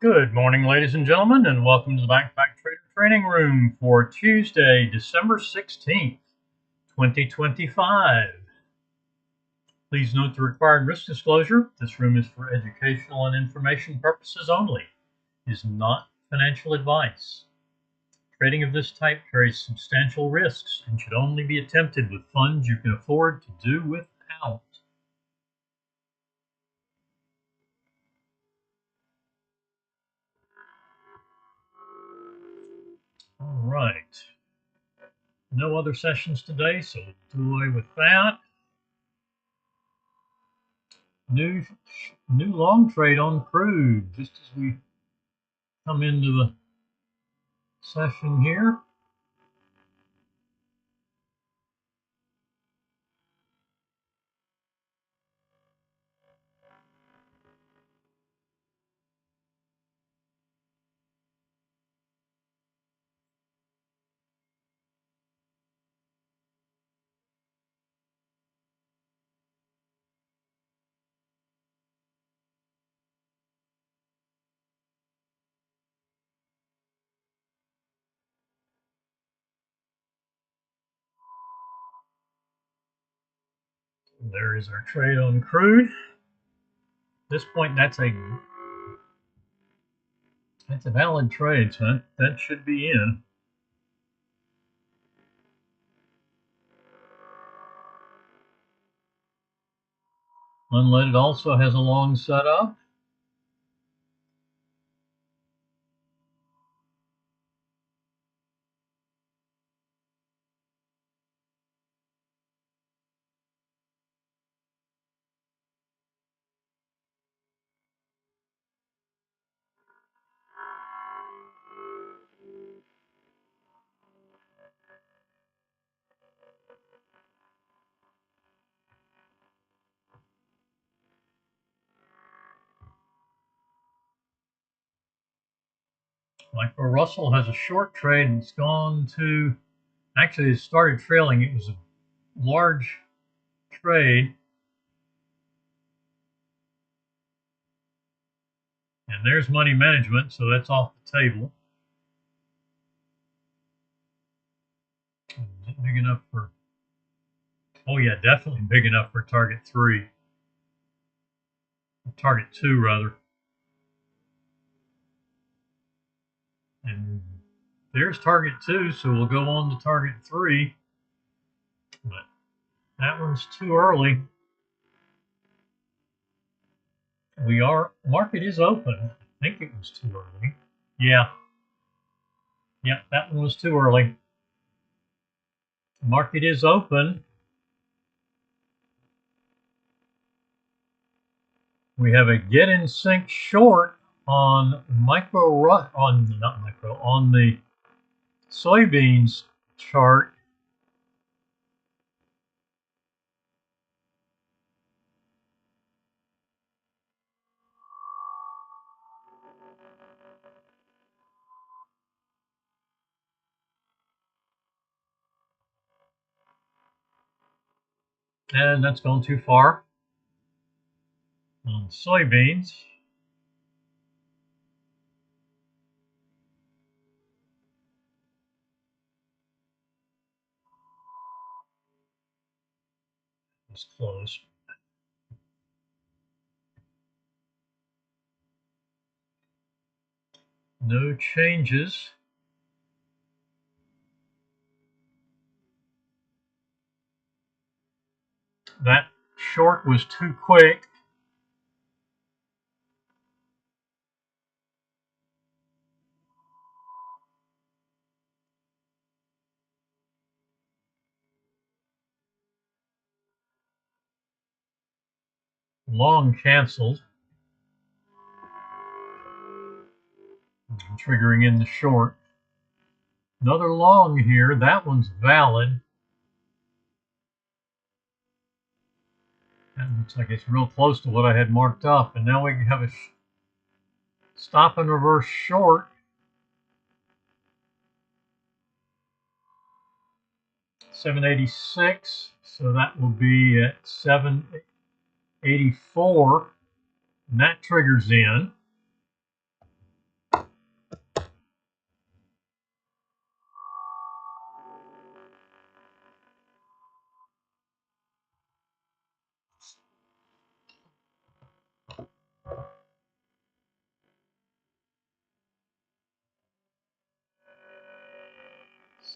Good morning, ladies and gentlemen, and welcome to the Backpack Trader Training Room for Tuesday, December 16th, 2025. Please note the required risk disclosure. This room is for educational and information purposes only. It is not financial advice. Trading of this type carries substantial risks and should only be attempted with funds you can afford to do without. All right. No other sessions today, so we'll do away with that. New long trade on crude, just as we come into the session here. There is our trade on crude. At this point, that's a valid trade, so that should be in. Unleaded also has a long setup. Micro Russell has a short trade and it's gone to, actually it started trailing. It was a large trade. And there's money management, so that's off the table. Is it big enough for, oh yeah, definitely big enough for target 3. Target 2 rather. And there's target 2, so we'll go on to target 3. But that one's too early. Market is open. I think it was too early. Yeah, that one was too early. Market is open. We have a get in sync short on on the soybeans chart. And that's gone too far on soybeans. It's close. No changes. That short was too quick. Long canceled. Triggering in the short. Another long here. That one's valid. That looks like it's real close to what I had marked up. And now we can have a stop and reverse short. 786. So that will be at 784. And that triggers in.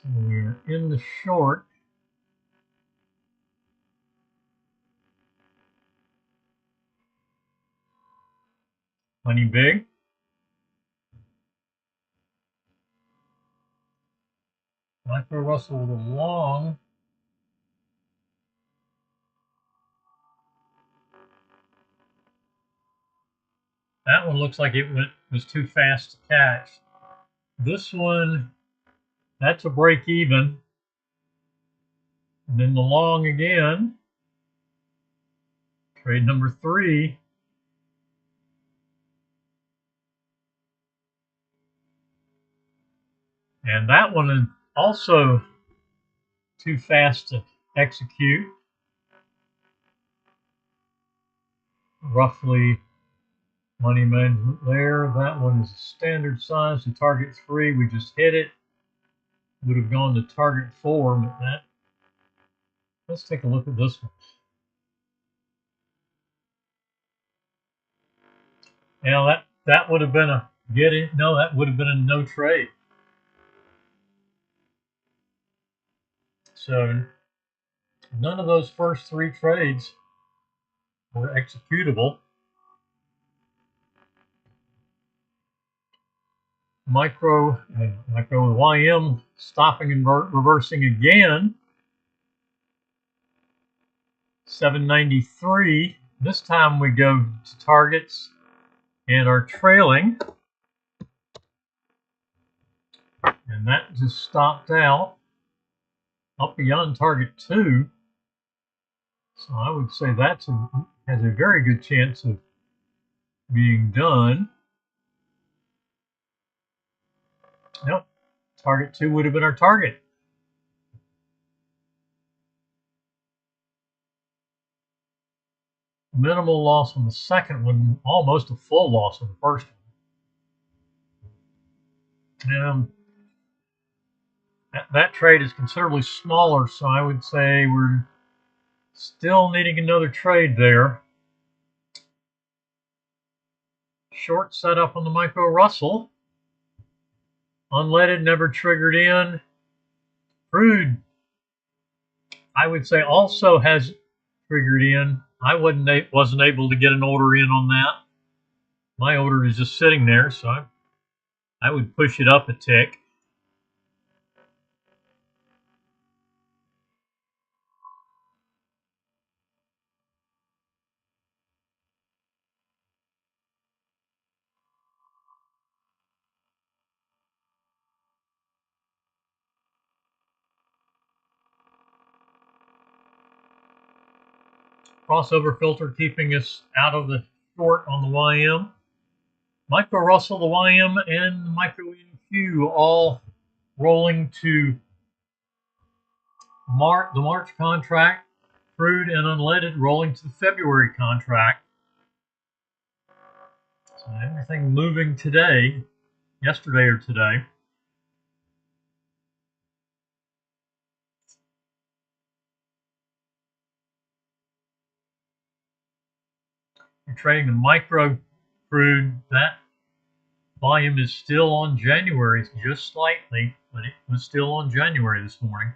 So we're in the short. Money big. Micro Russell with a long. That one looks like it was too fast to catch. This one, that's a break even. And then the long again. Trade number 3. And that one is also too fast to execute. Roughly money management there. That one is a standard size to target 3. We just hit it. Would have gone to target 4, but that. Let's take a look at this one. Now that would have been a get it. No, that would have been a no trade. So none of those first 3 trades were executable. Micro YM stopping and reversing again. 793. This time we go to targets and are trailing. And that just stopped out up beyond target 2. So I would say that has a very good chance of being done. Yep, target 2 would have been our target. Minimal loss on the second one, almost a full loss on the first one. And that trade is considerably smaller, so I would say we're still needing another trade there. Short setup on the Micro Russell. Unleaded never triggered in. Crude, I would say, also has triggered in. I wasn't able to get an order in on that. My order is just sitting there, so I would push it up a tick. Crossover filter keeping us out of the short on the YM. Micro Russell, the YM, and the Micro NQ all rolling to the March contract. Crude and unleaded rolling to the February contract. So everything moving today, yesterday or today. You're trading the micro crude. That volume is still on January, just slightly, but it was still on January this morning.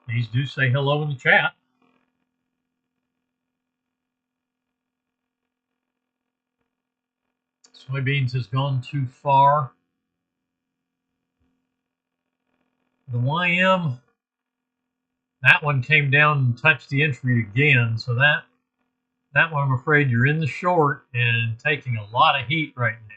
Please do say hello in the chat. Soybeans has gone too far. The YM, that one came down and touched the entry again. So that one, I'm afraid you're in the short and taking a lot of heat right now.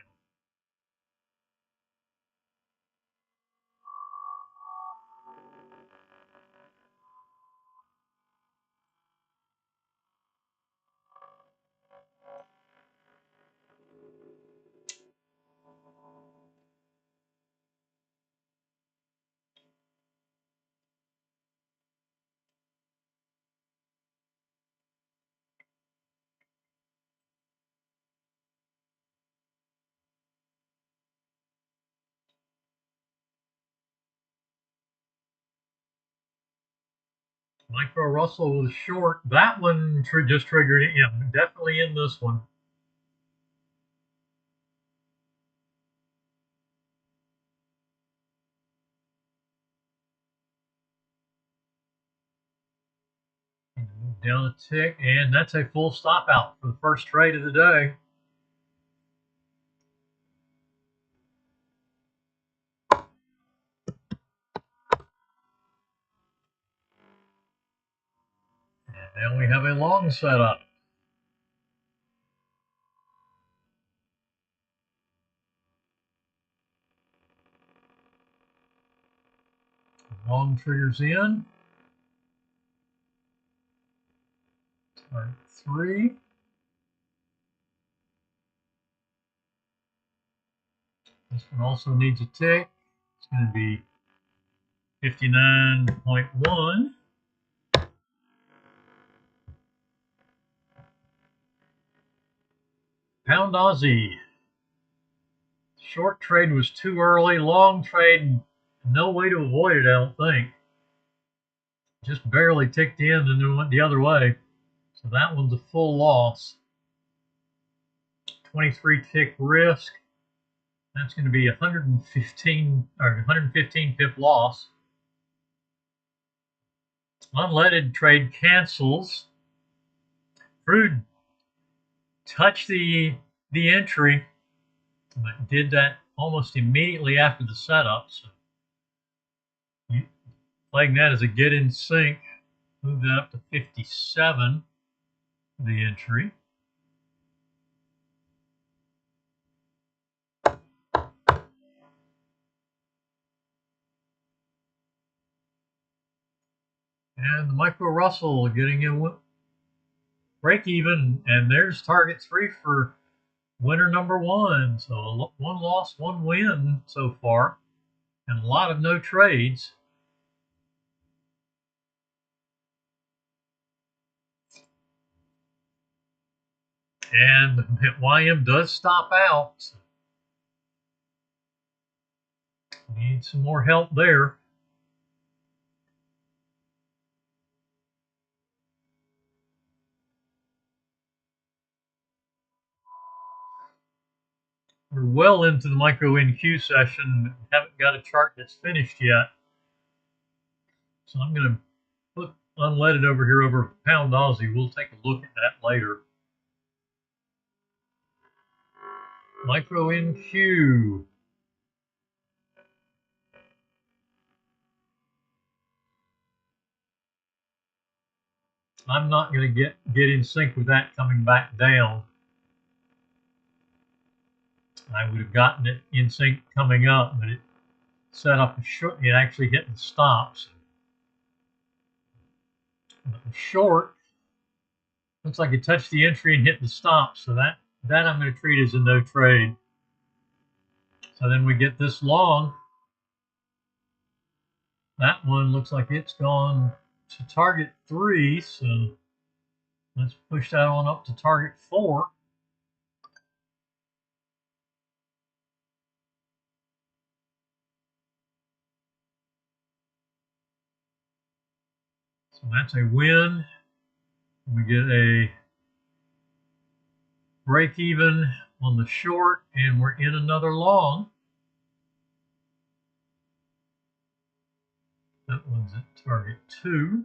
Micro Russell was short. That one just triggered it. Yeah, definitely in this one. Move down a tick, and that's a full stop out for the first trade of the day. And we have a long setup. Long triggers in. Target 3. This one also needs a tick. It's going to be 59.1. Pound Aussie. Short trade was too early. Long trade, no way to avoid it, I don't think. Just barely ticked in and then went the other way. So that one's a full loss. 23 tick risk. That's going to be 115 or 115 pip loss. Unleaded trade cancels. Crude touched the entry, but did that almost immediately after the setup. So playing that as a get in sync, move that up to 57 for the entry. And the Micro Russell getting a break even, and there's target 3 for winner number 1. So 1 loss, 1 win so far, and a lot of no trades. And YM does stop out. Need some more help there. We're well into the micro NQ session. Haven't got a chart that's finished yet. So I'm going to put unleaded over here over Pound Aussie. We'll take a look at that later. Micro NQ. I'm not going to get in sync with that coming back down. I would have gotten it in sync coming up, but it set up a short. It actually hit the stops. Short looks like it touched the entry and hit the stop, so that I'm going to treat as a no trade. So then we get this long. That one looks like it's gone to target 3, so let's push that on up to target 4. So that's a win. We get a break even on the short, and we're in another long. That one's at target 2.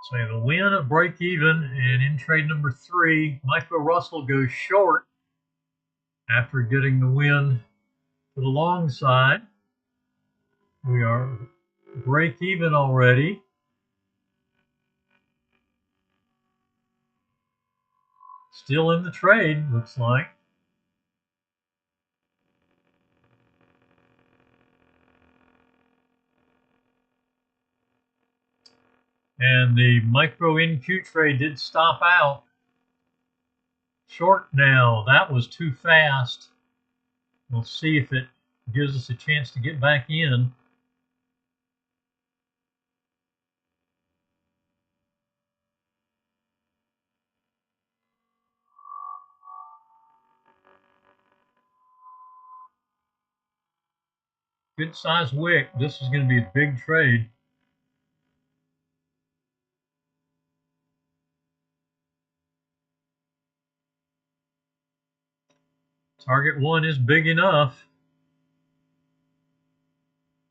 So we have a win, a break even, and in trade number 3, Micro Russell goes short after getting the win to the long side. We are break even already. Still in the trade, looks like. And the micro NQ trade did stop out. Short now, that was too fast. We'll see if it gives us a chance to get back in. Good size wick. This is going to be a big trade. Target 1 is big enough.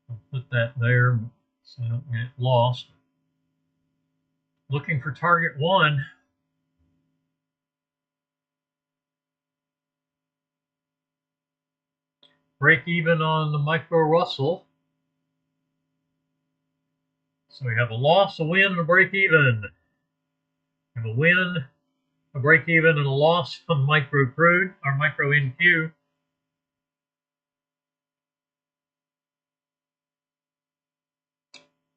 I'll put that there so I don't get lost. Looking for target 1. Break even on the micro Russell. So we have a loss, a win, and a break even. We have a win, a break even, and a loss on micro crude, or micro NQ.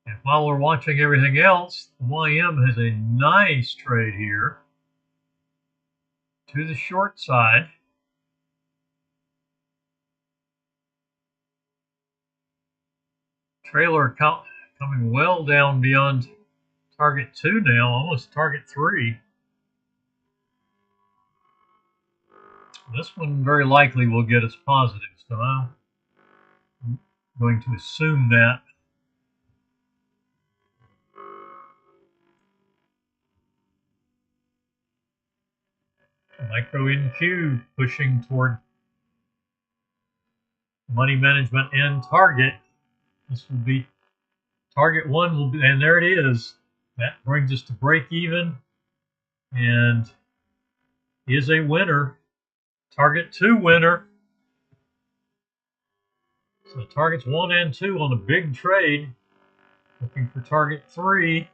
And while we're watching everything else, the YM has a nice trade here to the short side. Trailer coming well down beyond target 2 now, almost target 3. This one very likely will get us positive, so I'm going to assume that. Micro NQ pushing toward money management and target. This will be target 1 will be, and there it is. That brings us to break even and is a winner. Target 2 winner. So targets 1 and 2 on a big trade. Looking for target 3.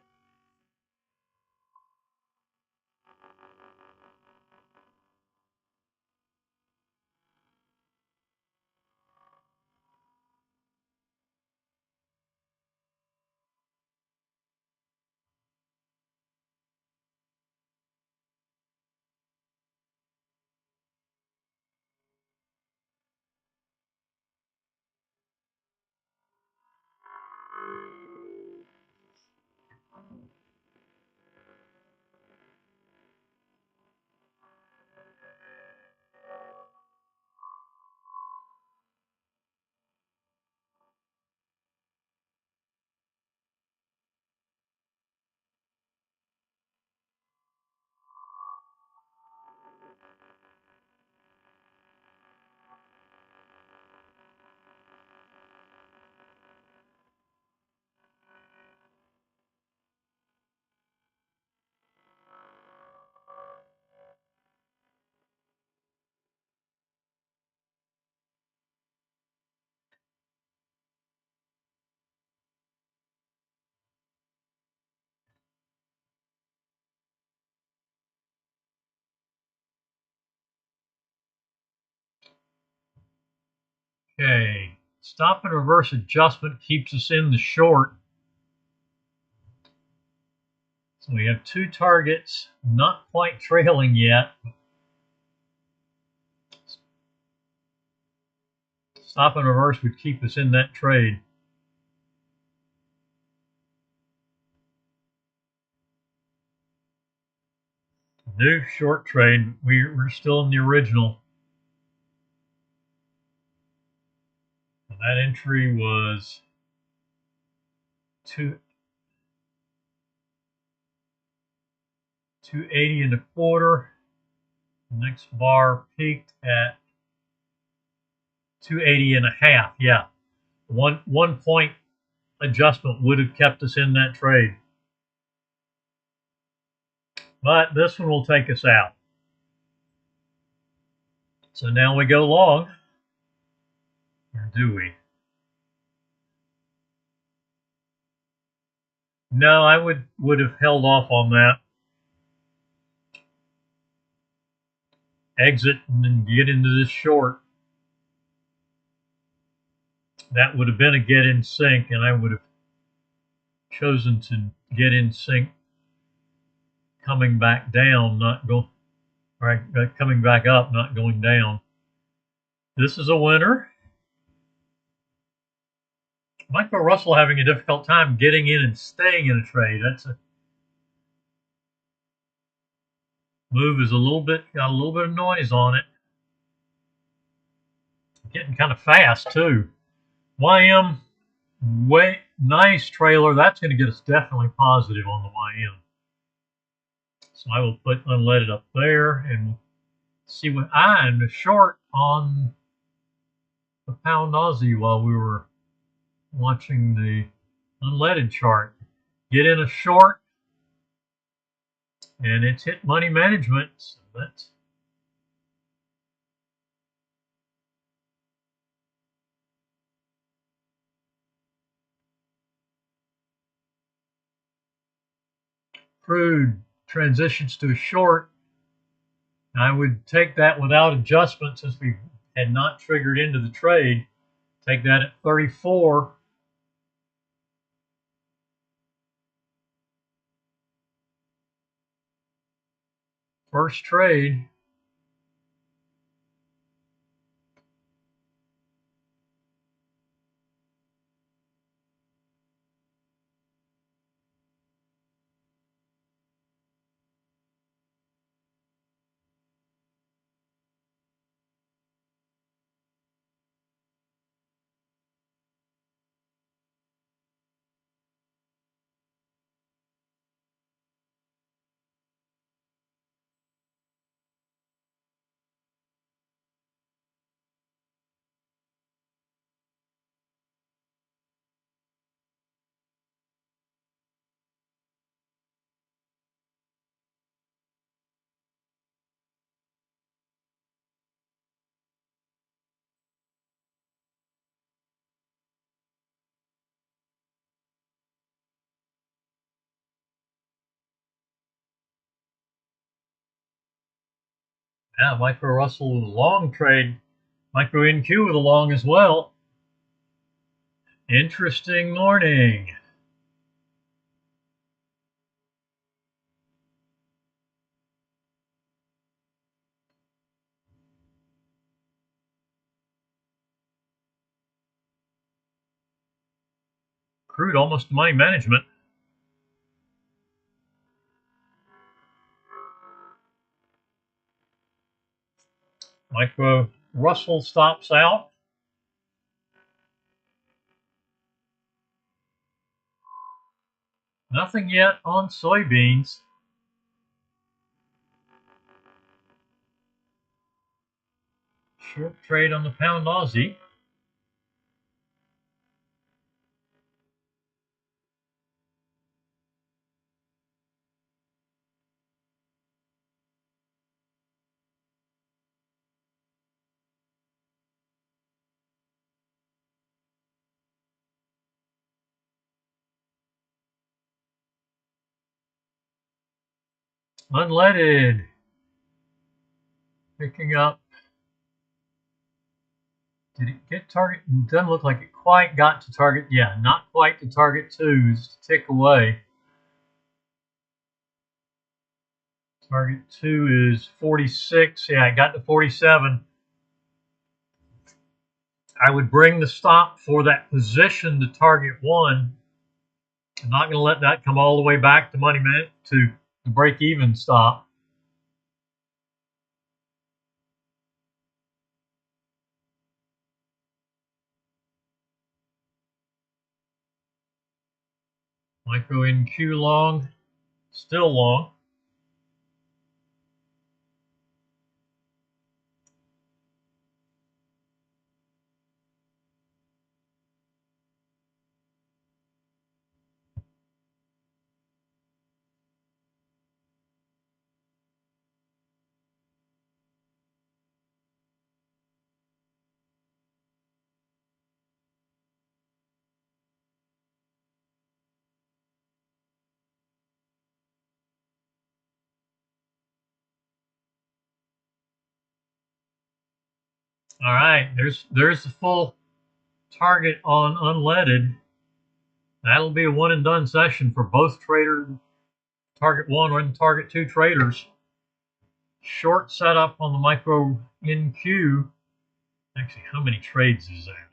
Okay, stop and reverse adjustment keeps us in the short. So we have 2 targets, not quite trailing yet. Stop and reverse would keep us in that trade. New short trade, we're still in the original. And that entry was 280 and a quarter. The next bar peaked at 280 and a half. Yeah, one point adjustment would have kept us in that trade. But this one will take us out. So now we go long. Or do we? No, I would have held off on that. Exit and then get into this short. That would have been a get in sync, and I would have chosen to get in sync coming back down, not go right, coming back up, not going down. This is a winner. Micro Russell having a difficult time getting in and staying in a trade. That's a move is got a little bit of noise on it. Getting kind of fast too. YM, way nice trailer. That's going to get us definitely positive on the YM. So I will put unleaded up there and see what I'm short on the pound Aussie while we were watching the unleaded chart. Get in a short, and it's hit money management. So that's crude transitions to a short. I would take that without adjustment since we had not triggered into the trade. Take that at 34. First trade. Yeah, Micro Russell with a long trade. Micro NQ with a long as well. Interesting morning. Crude almost money management. Micro Russell stops out. Nothing yet on soybeans. Short trade on the pound Aussie. Unleaded. Picking up. Did it get target? It doesn't look like it quite got to target. Yeah, not quite to target 2. It's a tick away. Target 2 is 46. Yeah, it got to 47. I would bring the stop for that position to target 1. I'm not going to let that come all the way back to money man to the break even stop. Micro NQ long, still long. All right, there's the full target on unleaded. That'll be a one and done session for both target 1 and target 2 traders. Short setup on the micro NQ. Actually, how many trades is that?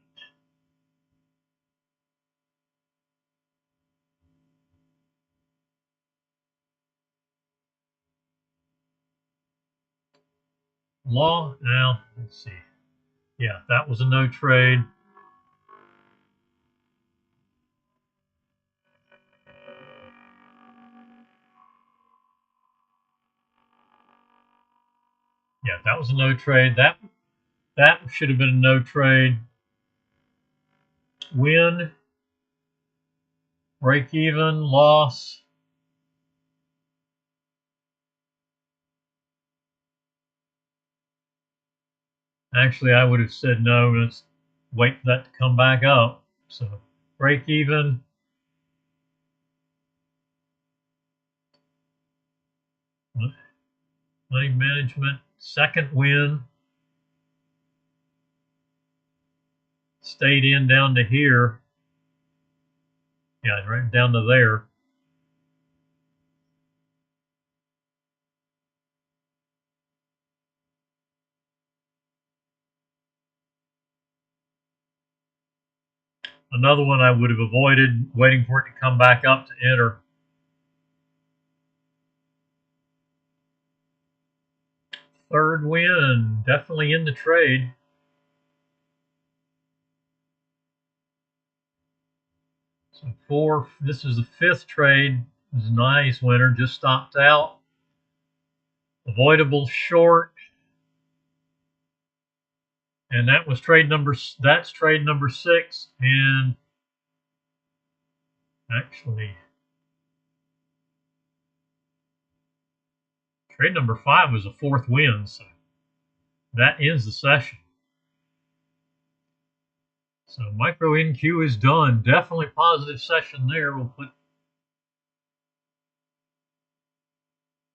Long, now, let's see. Yeah, that was a no trade. Yeah, that was a no trade. That should have been a no trade. Win, break even, loss. Actually, I would have said no. Let's wait for that to come back up. So break even. Money management, second win. Stayed in down to here. Yeah, right down to there. Another one I would have avoided, waiting for it to come back up to enter. Third win, definitely in the trade. So four, this is the fifth trade. It was a nice winner, just stopped out. Avoidable short. And that was that's trade number 6. And actually, trade number 5 was a fourth win. So that ends the session. So micro NQ is done. Definitely positive session there. We'll put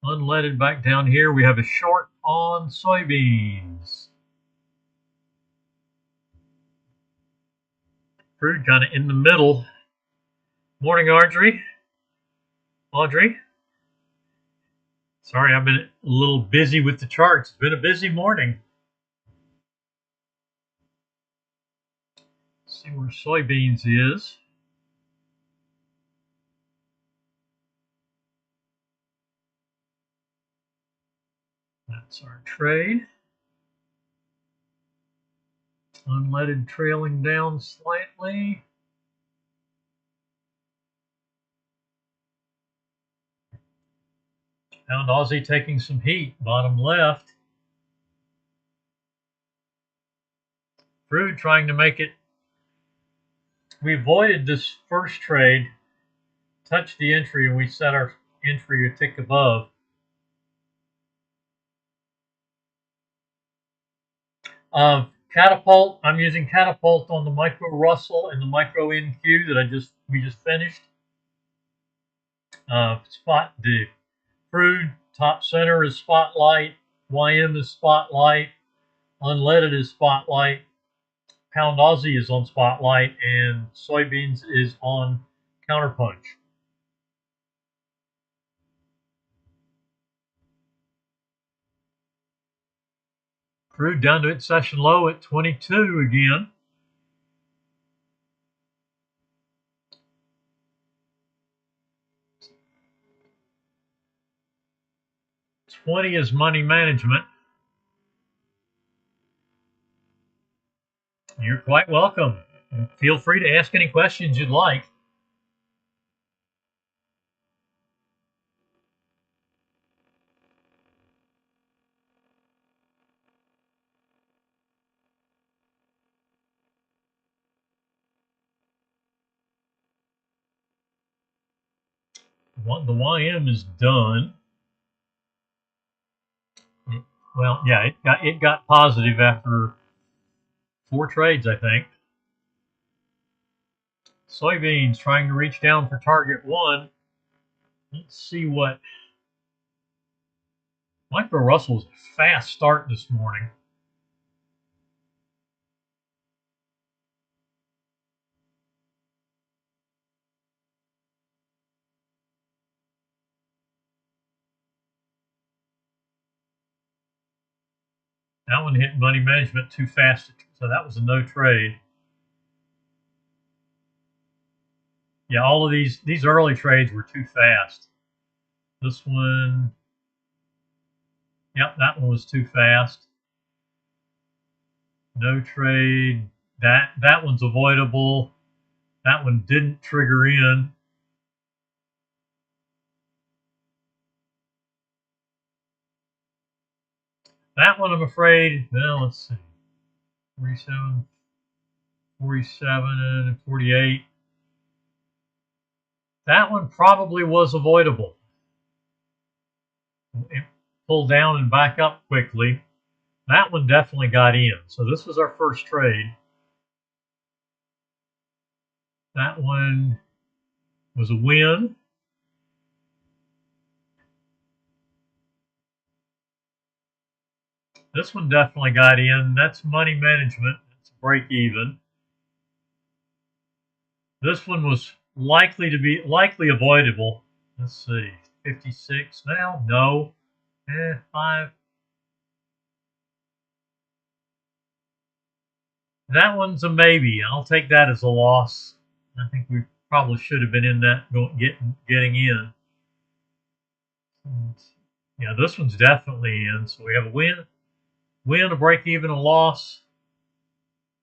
unleaded back down here. We have a short on soybeans. Crude kind of in the middle. Morning, Audrey. Sorry, I've been a little busy with the charts. It's been a busy morning. Let's see where soybeans is. That's our trade. Unleaded trailing down slightly. Pound Aussie taking some heat, bottom left. Crude trying to make it. We avoided this first trade, touched the entry, and we set our entry a tick above. Catapult, I'm using Catapult on the Micro Russell and the Micro NQ that we just finished. The crude top center is Spotlight, YM is Spotlight, unleaded is Spotlight, Pound Aussie is on Spotlight, and soybeans is on Counterpunch. Crude down to its session low at 22 again. $20 is money management. You're quite welcome. Feel free to ask any questions you'd like. The YM is done. Well, yeah, it got positive after 4 trades, I think. Soybeans trying to reach down for target 1. Let's see what. Micro Russell's a fast start this morning. That one hit money management too fast, so that was a no trade. Yeah, all of these early trades were too fast. This one, yep, that one was too fast. No trade. That one's avoidable. That one didn't trigger in. That one, I'm afraid, well, let's see, 47, 47, and 48. That one probably was avoidable. It pulled down and back up quickly. That one definitely got in. So this was our first trade. That one was a win. This one definitely got in. That's money management. It's break even. This one was likely avoidable. Let's see, 56. Well, no. 5. That one's a maybe. I'll take that as a loss. I think we probably should have been in that getting in. Yeah, this one's definitely in. So we have a win, a break even, a loss.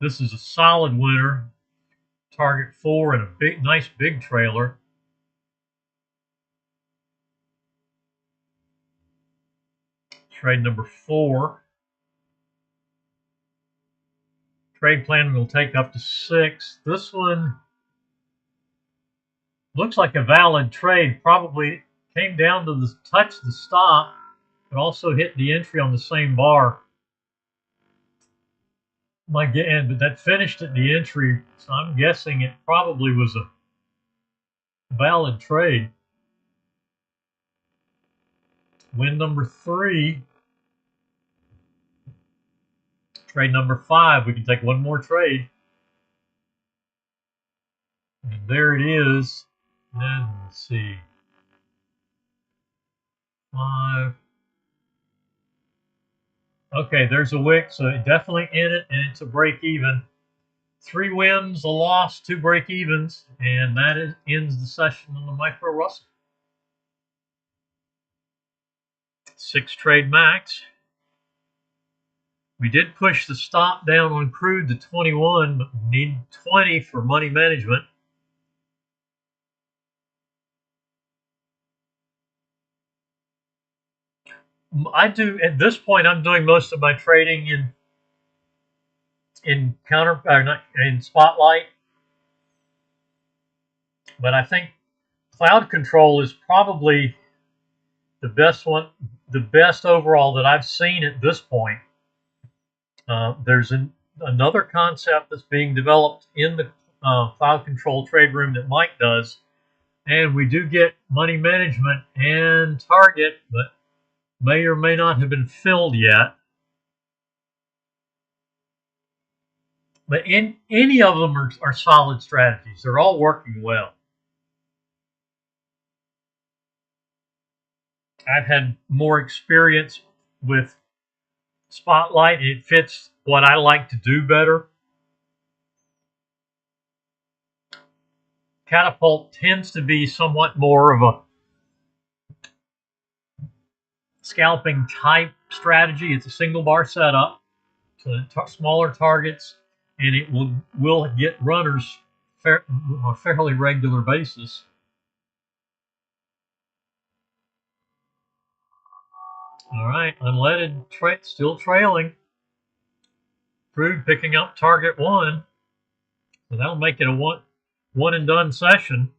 This is a solid winner. Target 4 and a nice big trailer. Trade number 4. Trade plan will take up to 6. This one looks like a valid trade. Probably came down to touch the stop, but also hit the entry on the same bar. But that finished at the entry, so I'm guessing it probably was a valid trade. Win number 3. Trade number 5. We can take one more trade. And there it is. And let's see. 5. Okay, there's a wick, so definitely in it, and it's a break even. 3 wins, a loss, 2 break evens, and that ends the session on the Micro Russell. 6 trade max. We did push the stop down on crude to 21, but we need 20 for money management. At this point, I'm doing most of my trading in Spotlight, but I think Cloud Control is probably the best overall that I've seen at this point. There's another concept that's being developed in the Cloud Control trade room that Mike does, and we do get money management and target, but may or may not have been filled yet. But any of them are solid strategies. They're all working well. I've had more experience with Spotlight. It fits what I like to do better. Catapult tends to be somewhat more of a scalping type strategy. It's a single bar setup, so smaller targets, and it will get runners on a fairly regular basis. All right, unleaded still trailing. Crude picking up target 1, so that'll make it a one and done session.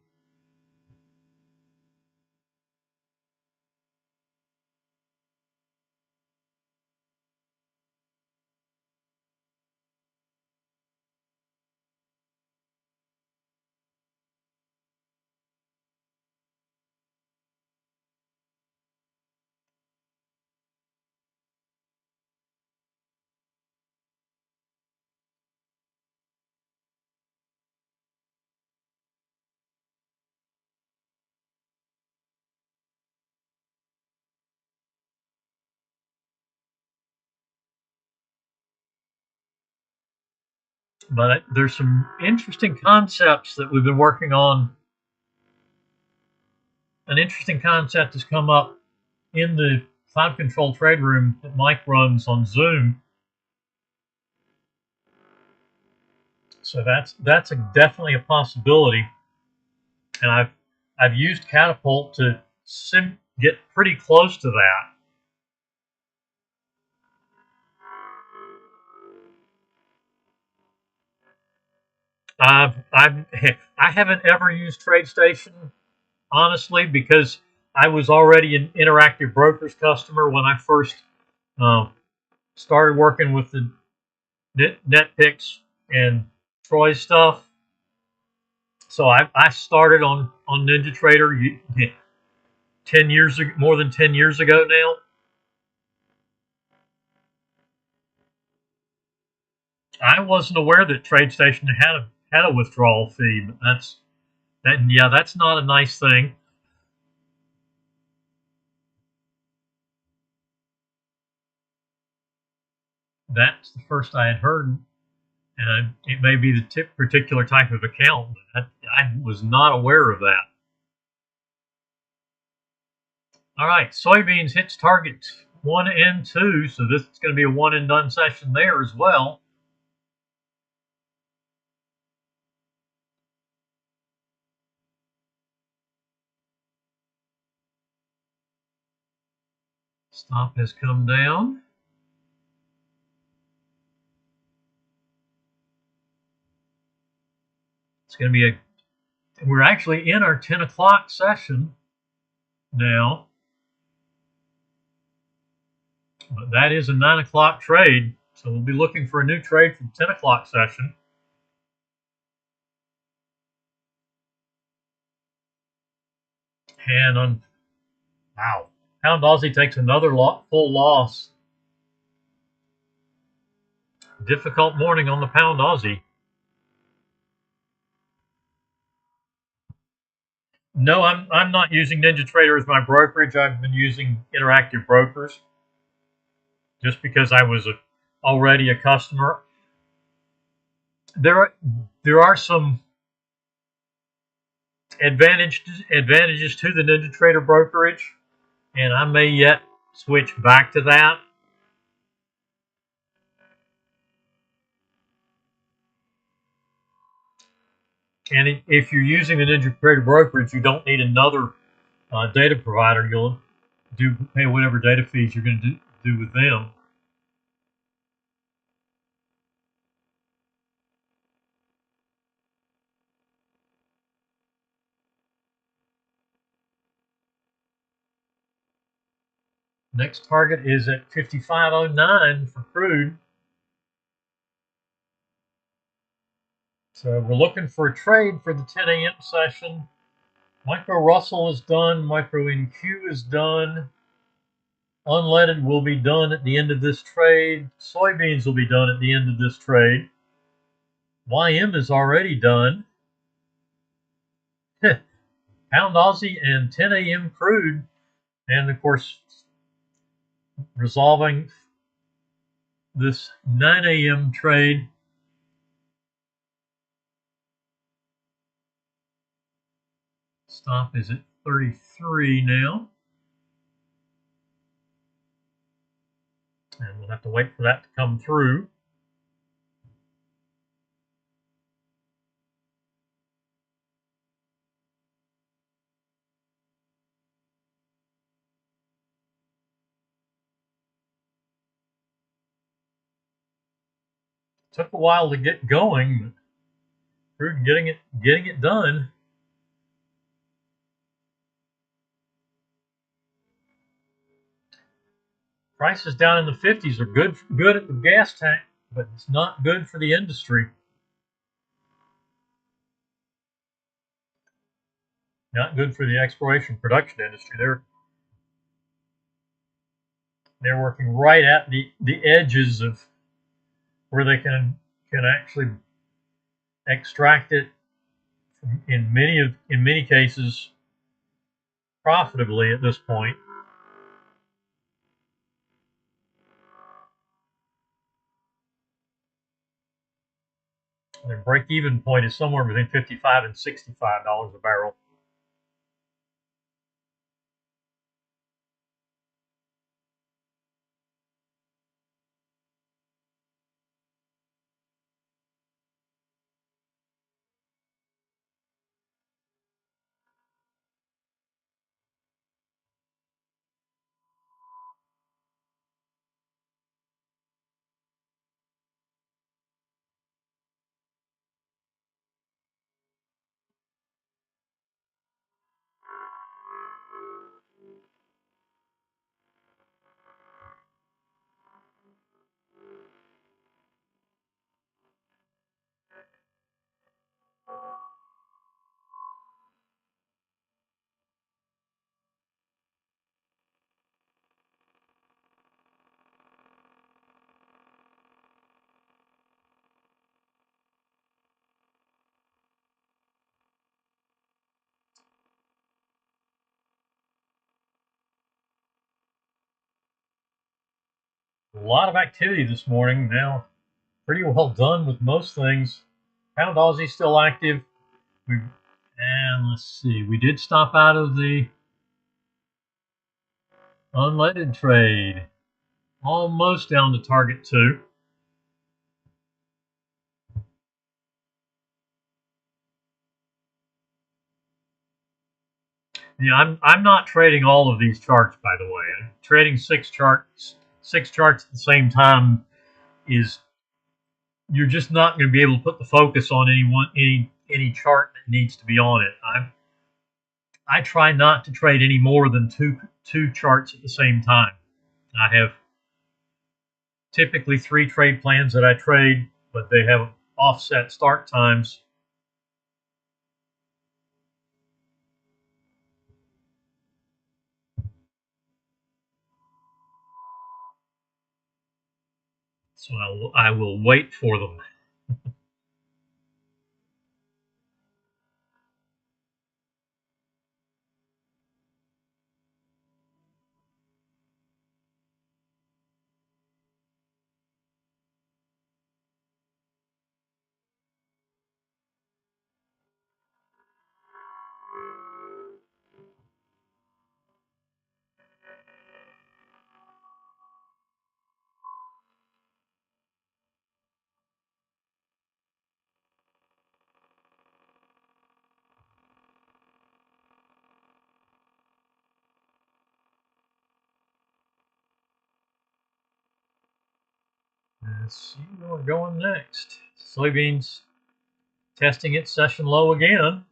But there's some interesting concepts that we've been working on. An interesting concept has come up in the Cloud Control trade room that Mike runs on Zoom. So that's definitely a possibility. And I've used Catapult to get pretty close to that. I haven't ever used TradeStation honestly because I was already an Interactive Brokers customer when I first uh, started working with the NetPicks and Troy stuff. So I started on NinjaTrader 10 years ago, more than 10 years ago now. I wasn't aware that TradeStation had a withdrawal fee, but that's not a nice thing. That's the first I had heard, and it may be the particular type of account, but I was not aware of that. All right, soybeans hits target 1 and 2, so this is going to be a one and done session there as well. Stop has come down. It's going to be we're actually in our 10 o'clock session now, but that is a 9 o'clock trade. So we'll be looking for a new trade for the 10 o'clock session. And wow, Pound Aussie takes another full loss. Difficult morning on the Pound Aussie. No, I'm not using NinjaTrader as my brokerage. I've been using Interactive Brokers just because I was already a customer. There are some advantages to the NinjaTrader brokerage, and I may yet switch back to that. And if you're using the NinjaTrader brokerage, you don't need another data provider. You'll pay whatever data fees you're going to do with them. Next target is at 55.09 for crude. So we're looking for a trade for the 10 a.m. session. Micro Russell is done. Micro NQ is done. Unleaded will be done at the end of this trade. Soybeans will be done at the end of this trade. YM is already done. Pound Aussie and 10 a.m. crude. And of course, resolving this 9 a.m. trade. Stop is at 33 now. And we'll have to wait for that to come through. Took a while to get going, but through getting it done. Prices down in the 50s are good at the gas tank, but it's not good for the industry. Not good for the exploration production industry. They're working right at the edges of where they can actually extract it in many cases profitably at this point. Their break-even point is somewhere between $55 and $65 a barrel. A lot of activity this morning. Now, pretty well done with most things. Pound Aussie still active. And let's see, we did stop out of the unleaded trade. Almost down to target 2. Yeah, I'm not trading all of these charts, by the way. Trading six charts at the same time is, you're just not going to be able to put the focus on any chart that needs to be on it. I try not to trade any more than two charts at the same time. I have typically 3 trade plans that I trade, but they have offset start times. So I will wait for them. Let's see where we're going next. Soybeans testing its session low again.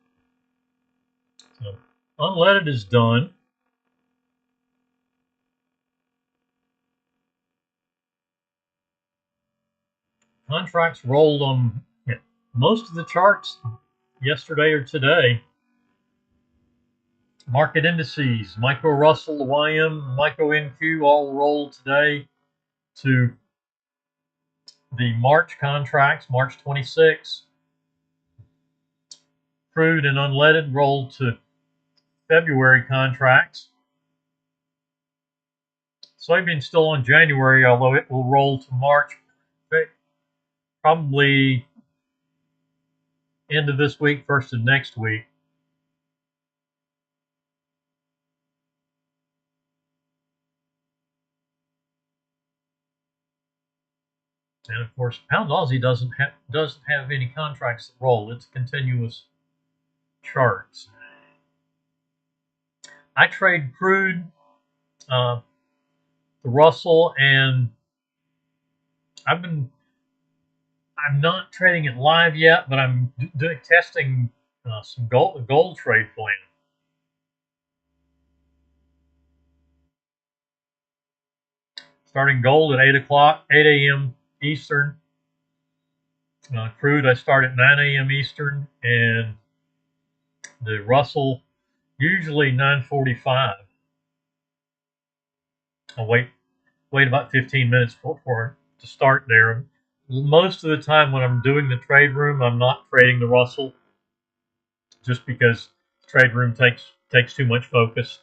So unleaded is done. Contracts rolled on most of the charts yesterday or today. Market indices, micro Russell, the YM, micro NQ all rolled today to the March contracts, March 26. Crude and unleaded rolled to February contracts. Soybeans still on January, although it will roll to March, probably end of this week, first of next week. And of course, Pound Aussie doesn't have any contracts that roll. It's continuous charts. I trade crude, the Russell, and I'm not trading it live yet, but I'm testing some gold trade plan. Starting gold at 8 a.m. Eastern. Crude I start at 9 a.m. Eastern, and the Russell usually 9:45. I'll wait about 15 minutes for it to start there. Most of the time when I'm doing the trade room, I'm not trading the Russell, just because trade room takes too much focus.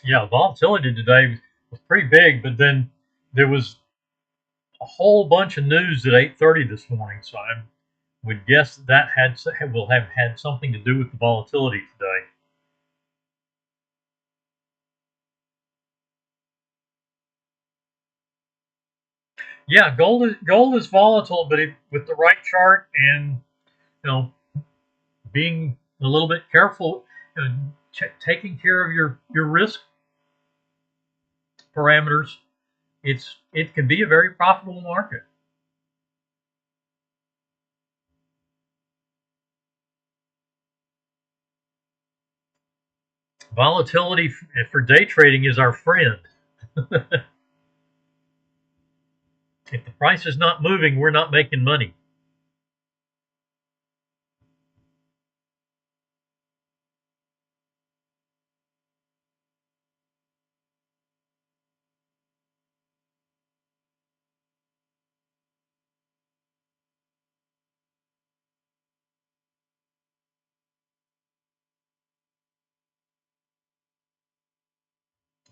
Yeah, volatility today was pretty big, but then there was a whole bunch of news at 8:30 this morning, so I would guess that will have had something to do with the volatility today. Yeah, gold is volatile, but with the right chart and you know being a little bit careful, taking care of your risk parameters, it can be a very profitable market. Volatility for day trading is our friend. If the price is not moving, we're not making money.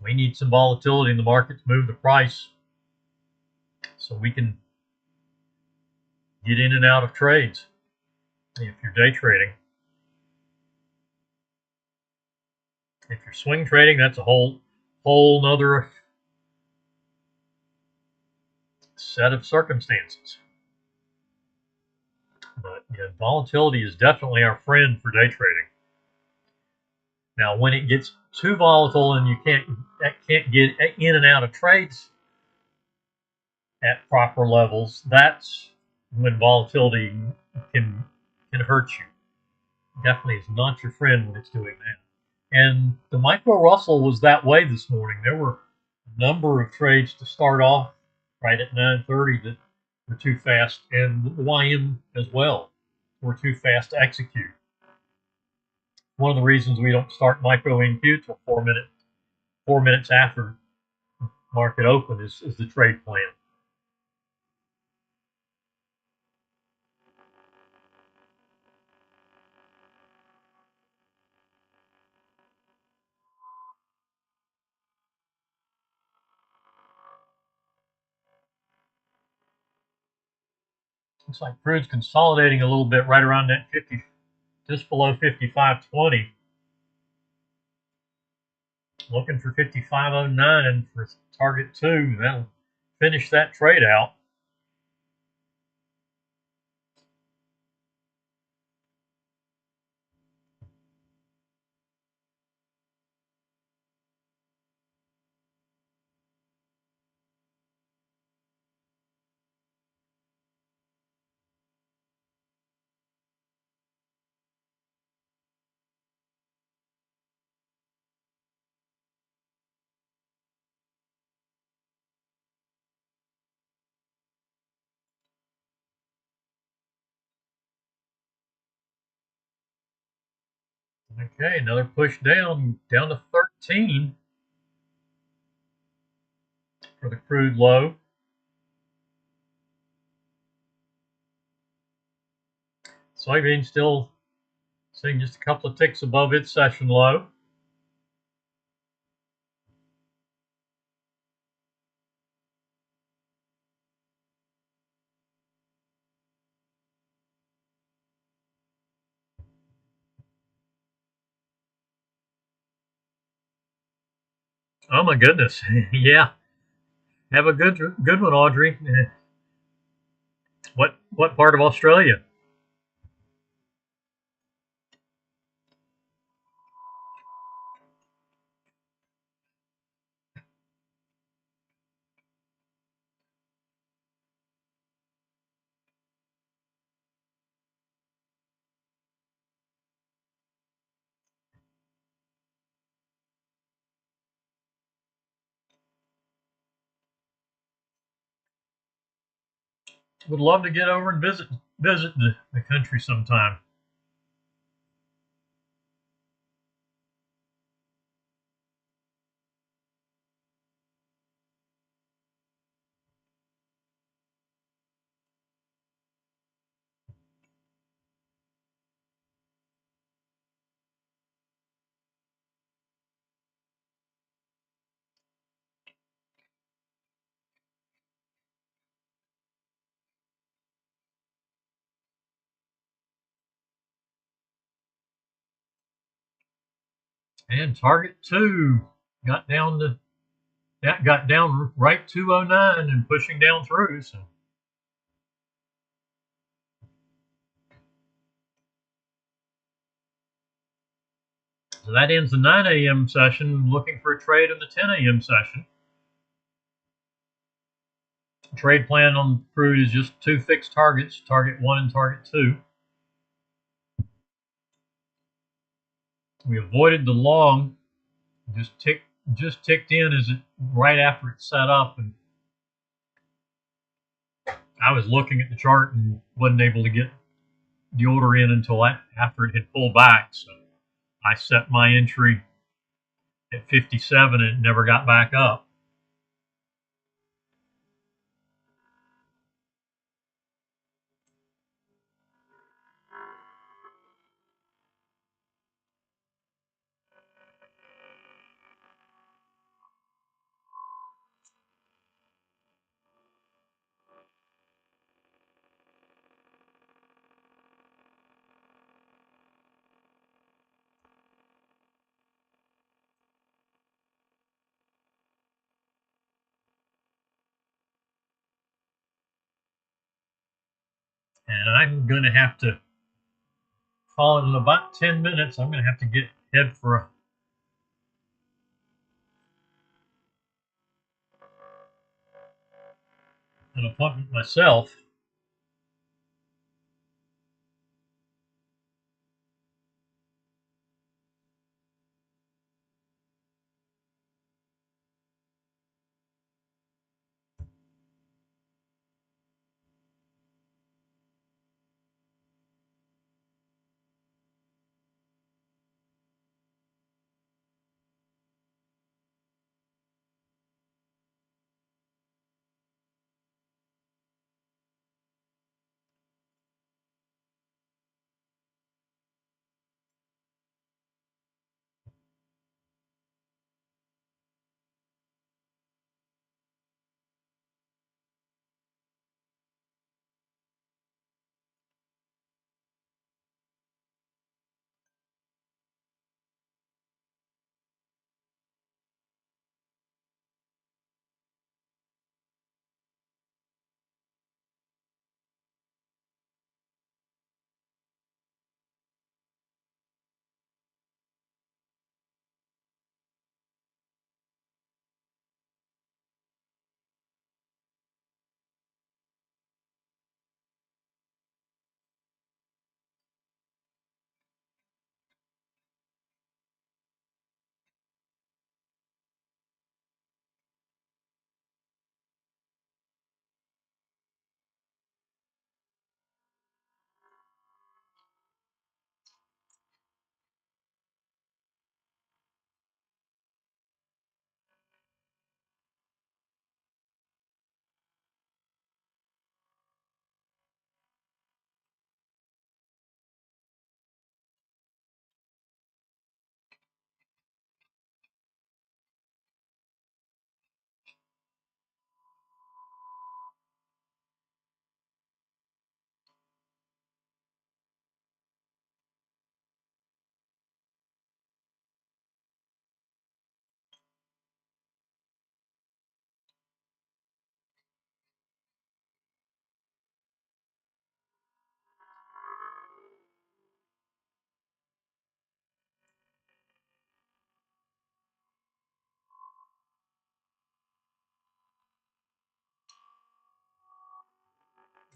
We need some volatility in the market to move the price so we can get in and out of trades if you're day trading. If you're swing trading, that's a whole nother set of circumstances. But yeah, volatility is definitely our friend for day trading. Now, when it gets too volatile and you can't get in and out of trades at proper levels, that's when volatility can hurt you. Definitely is not your friend when it's doing that. And the micro Russell was that way this morning. There were a number of trades to start off right at 9:30 that were too fast, and the YM as well were too fast to execute. One of the reasons we don't start micro NQ till 4 minutes after market open is the trade plan. Looks like crude's consolidating a little bit right around that 50, just below 55.20. Looking for 55.09 for target 2. That'll finish that trade out. Okay, another push down to 13 for the crude low. Soybean still seeing just a couple of ticks above its session low. Oh my goodness. Yeah. Have a good one, Audrey. What part of Australia? Would love to get over and visit the country sometime. And target 2 got down to that got down right 209 and pushing down through. So that ends the 9 a.m. session. Looking for a trade in the 10 a.m. session. Trade plan on crude is just two fixed targets, target 1 and target 2. We avoided the long, just ticked in as it right after it set up, and I was looking at the chart and wasn't able to get the order in until after it had pulled back. So I set my entry at 57 and it never got back up. And I'm going to have to call it in about 10 minutes. I'm going to have to head for an appointment myself.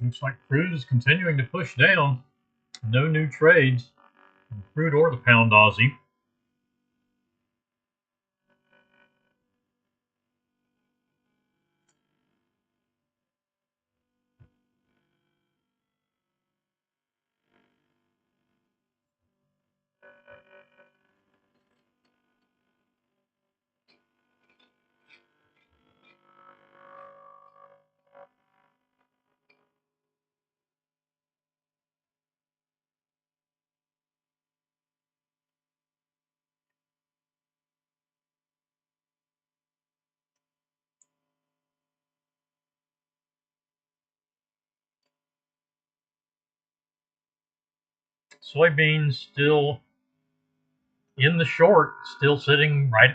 Looks like crude is continuing to push down. No new trades in crude or the pound Aussie. Soybeans still in the short, still sitting right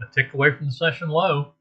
a tick away from the session low.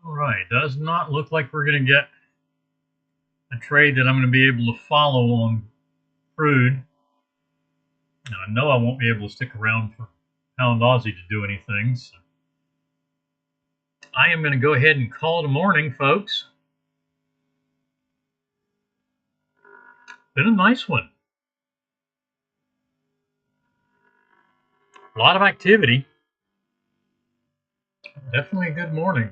All right, does not look like we're going to get a trade that I'm going to be able to follow on crude. Now, I know I won't be able to stick around for pound Aussie to do anything, so I am going to go ahead and call it a morning, folks. Been a nice one. A lot of activity. Definitely a good morning.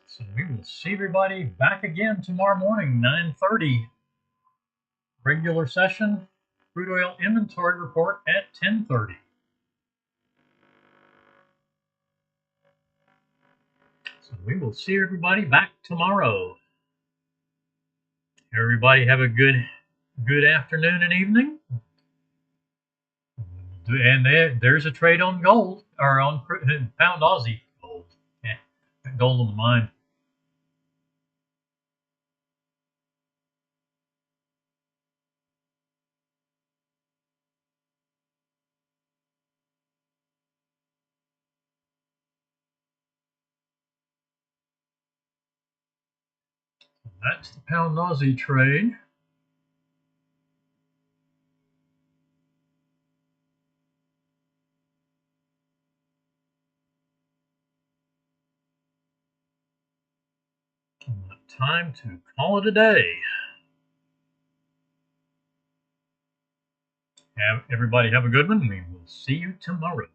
So we will see everybody back again tomorrow morning, 9:30. Regular session, crude oil inventory report at 10:30. So we will see everybody back tomorrow. Everybody have a good afternoon and evening. And there's a trade on gold, or on pound Aussie gold. Yeah, gold on the mind. That's the pound Aussie trade. Time to call it a day. Everybody have a good one. We will see you tomorrow.